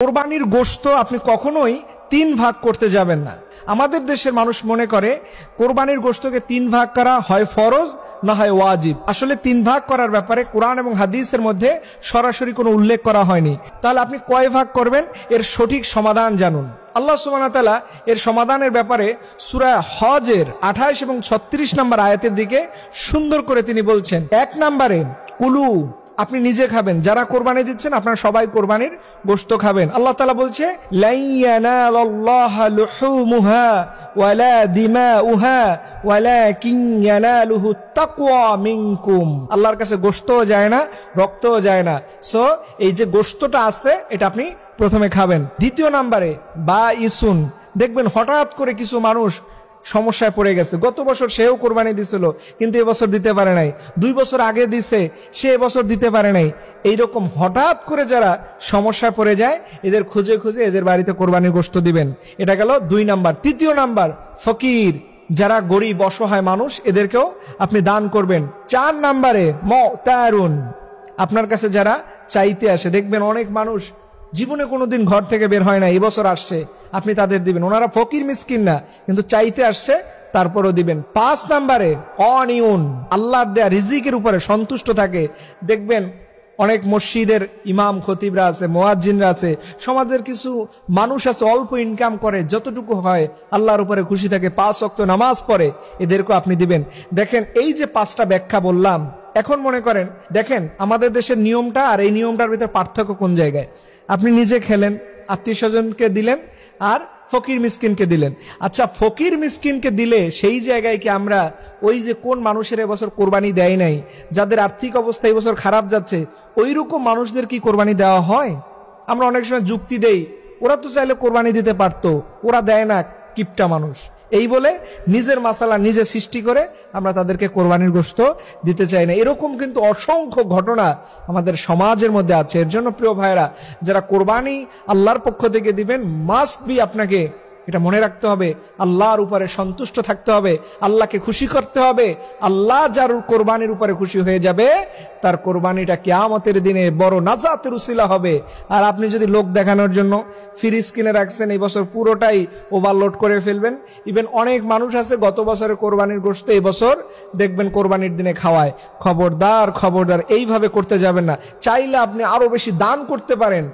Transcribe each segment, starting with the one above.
কোরবানির গোশত আপনি কখনোই তিন ভাগ করতে যাবেন না। আমাদের দেশের মানুষ মনে করে কোরবানির গোশতকে তিন ভাগ করা হয় ফরজ না হয় ওয়াজিব। আসলে তিন ভাগ করার ব্যাপারে কোরআন এবং হাদিসের মধ্যে সরাসরি কোনো উল্লেখ করা হয়নি। তাহলে আপনি কয় ভাগ করবেন এর সঠিক সমাধান জানুন। আল্লাহ সুবহানাহু ওয়া তাআলা এর সমাধানের ব্যাপারে সূরা হজের 28 এবং 36 নম্বর আয়াতের দিকে সুন্দর করে তিনি বলছেন। এক নম্বরে কুলু, আপনি নিজে খাবেন, যারা কোরবানি দিচ্ছেন আপনারা সবাই কোরবানির গোশত খাবেন। আল্লাহ তাআলা বলছে লাই ইয়ানালাল্লাহা লুহুমুহা ওয়ালা দিমাউহা ওয়ালাকিন ইয়ানালুহু তাকওয়া মিনকুম। আল্লাহর কাছে গোশতও যায় না, রক্তও যায় না। সো এই যে গোশতটা আছে এটা আপনি প্রথমে খাবেন। দ্বিতীয় নম্বরে বা ইসুন, দেখবেন হঠাৎ করে কিছু মানুষ সমস্যায় পড়ে গেছে। গত বছর সেও কোরবানি দিছিল কিন্তু এবছর দিতে পারে নাই, 2 বছর আগে দিছে সে এবছর দিতে পারে নাই। এইরকম হঠাৎ করে যারা সমস্যায় পড়ে যায় এদের খুঁজে খুঁজে এদের বাড়িতে কোরবানির গোশত দিবেন। এটা গেল 2 নাম্বার। তৃতীয় নাম্বার ফকির, যারা গরিব অসহায় মানুষ এদেরকেও আপনি দান করবেন। 4 নাম্বারে মুতারুন, আপনার কাছে যারা চাইতে আসে, দেখবেন অনেক মানুষ জীবনে কোনোদিন ঘর থেকে বের হয় না, এবছর আসছে, আপনি তাদের দিবেন। ওনারা ফকির মিসকিন না কিন্তু চাইতে আসছে, তারপরও দিবেন। 5 নাম্বারে অনিউন, আল্লাহর দেয়া রিজিকের উপরে সন্তুষ্ট থাকে। দেখবেন অনেক মসজিদের ইমাম খতিবরা আছে, মুয়াজ্জিনরা আছে, সমাজের কিছু মানুষ আছে অল্প ইনকাম করে, যতটুকু হয় আল্লাহর উপরে খুশি থাকে, 5 ওয়াক্ত নামাজ পড়ে, এদেরকেও আপনি দিবেন। দেখেন এই যে 5টা ব্যাখ্যা বললাম, এখন মনে করেন দেখেন আমাদের দেশের নিয়মটা আর এই নিয়মটার ভিতরে পার্থক্য কোন জায়গায়। আপনি নিজে খেলেন, আত্মীয় স্বজনকে দিলেন, আর ফকির মিসকিনকে দিলেন। আচ্ছা, ফকির মিসকিনকে দিলে সেই জায়গায় কি আমরা ওই যে কোন মানুষের এবছর কোরবানি দেয় নাই, যাদের আর্থিক অবস্থা এবছর খারাপ যাচ্ছে, ওই রকম মানুষদের কি কোরবানি দেওয়া হয়? আমরা অনেক সময় যুক্তি দেই ওরা তো চাইলে কোরবানি দিতে পারতো, ওরা দেয় না, কিপটা মানুষ, এই বলে নিজের মাসালা নিজে সৃষ্টি করে আমরা তাদেরকে কোরবানির গোশত দিতে চাই না। এরকম কিন্তু অসংখ্য ঘটনা আমাদের সমাজের মধ্যে আছে। এর জন্য প্রিয় ভাইরা, যারা কোরবানি আল্লাহর পক্ষ থেকে দিবেন, মাস্ট বি আপনাকে এটা মনে রাখতে হবে আল্লাহর উপরে সন্তুষ্ট থাকতে হবে, আল্লাহকে খুশি করতে হবে। আল্লাহ যার কোরবানির উপরে খুশি হয়ে যাবে তার কোরবানিটা কিয়ামতের দিনে বড় নাজাতের উসিলা হবে। আর আপনি যদি লোক দেখানোর জন্য ফ্রিজ কিনে রাখছেন, এই বছর পুরোটাই ওভারলোড করে ফেলবেন। ইভেন অনেক মানুষ আছে গত বছরে কোরবানির গোশত এই বছর দেখবেন কোরবানির দিনে খাওয়ায়। খবরদার খবরদার, এইভাবে করতে যাবেন না। চাইলে আপনি আরো বেশি দান করতে পারেন,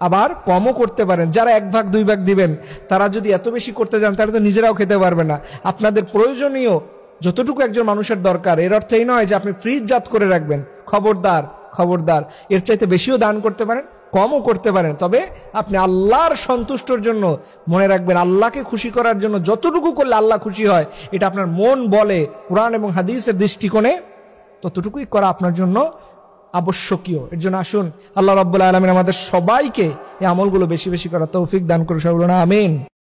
আবার কমও করতে পারেন। যারা 1 ভাগ 2 ভাগ দিবেন তারা যদি এত বেশি করতে যান তাহলে তো নিজেরাও খেতে পারবে না। আপনাদের প্রয়োজনীয় যতটুকু একজন মানুষের দরকার, এর অর্থ এই নয় যে আপনি ফ্রিজ জাত করে রাখবেন। খবরদার খবরদার, এর চাইতে বেশিও দান করতে পারেন, কমও করতে পারেন, তবে আপনি আল্লাহর সন্তুষ্টর জন্য মনে রাখবেন, আল্লাহকে খুশি করার জন্য যতটুকু করলে আল্লাহ খুশি হয় এটা আপনার মন বলে, কোরআন এবং হাদিসের দৃষ্টিকোণে ততটুকুই করা আপনার জন্য আবশ্যকীয়। এর জন্য আসুন আল্লাহ রাব্বুল আলামিন আমাদের সবাইকে এই আমলগুলো বেশি বেশি করার তৌফিক দান করুন। সকলে আমিন।